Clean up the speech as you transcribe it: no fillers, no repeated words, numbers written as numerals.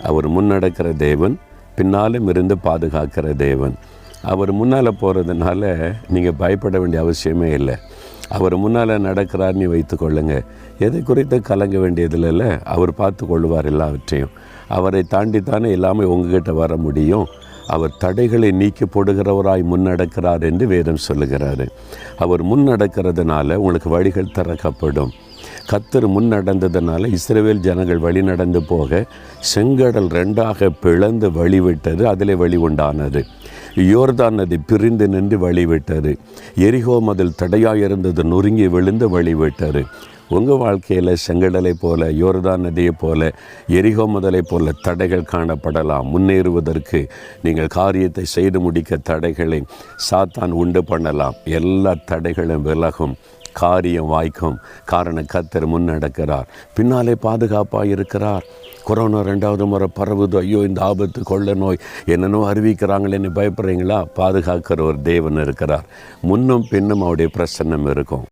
அவர் முன்னடக்கிற தேவன், பின்னாலும் இருந்து பாதுகாக்கிற தேவன். அவர் முன்னால் போகிறதுனால நீங்கள் பயப்பட வேண்டிய அவசியமே இல்லை. அவர் முன்னால் நடக்கிறார்னு வைத்துக்கொள்ளுங்க, எதை குறித்து கலங்க வேண்டியதில்ல. அவர் பார்த்து கொள்வார் எல்லாவற்றையும். அவரை தாண்டித்தானே எல்லாமே உங்ககிட்ட வர முடியும். அவர் தடைகளை நீக்கி போடுகிறவராய் முன்னடக்கிறார் என்று வேதம் சொல்லுகிறாரு. அவர் முன்னடக்கிறதுனால உங்களுக்கு வழிகள் திறக்கப்படும். கர்த்தர் முன்னடந்ததுனால இஸ்ரவேல் ஜனங்கள் வழி நடந்து போக செங்கடல் 2ஆக பிளந்து வழிவிட்டது. அதிலே வழி உண்டானது. யோர்தான் நதி பிரிந்து நின்று வழிவிட்டது. எரிகோ மதில் தடையாக இருந்தது நொறுங்கி விழுந்து வழிவிட்டது. உங்கள் வாழ்க்கையில் செங்கடலை போல, யோர்தான் நதியை போல, எரிகோ முதலை போல தடைகள் காணப்படலாம். முன்னேறுவதற்கு நீங்கள் காரியத்தை செய்து முடிக்க தடைகளை சாத்தான் உண்டு பண்ணலாம். எல்லா தடைகளும் விலகும், காரியம் வாய்க்கும். காரணம் கர்த்தர் முன்னடக்கிறார், பின்னாலே பாதுகாப்பாக இருக்கிறார். கொரோனா 2வது முறை பரவுது, ஐயோ இந்த ஆபத்து, கொள்ள நோய் என்னென்னோ அறிவிக்கிறாங்களேன்னு பயப்படுறீங்களா? பாதுகாக்கிற ஒரு தேவன் இருக்கிறார். முன்னும் பின்னும் அவருடைய பிரசன்னம் இருக்கும்.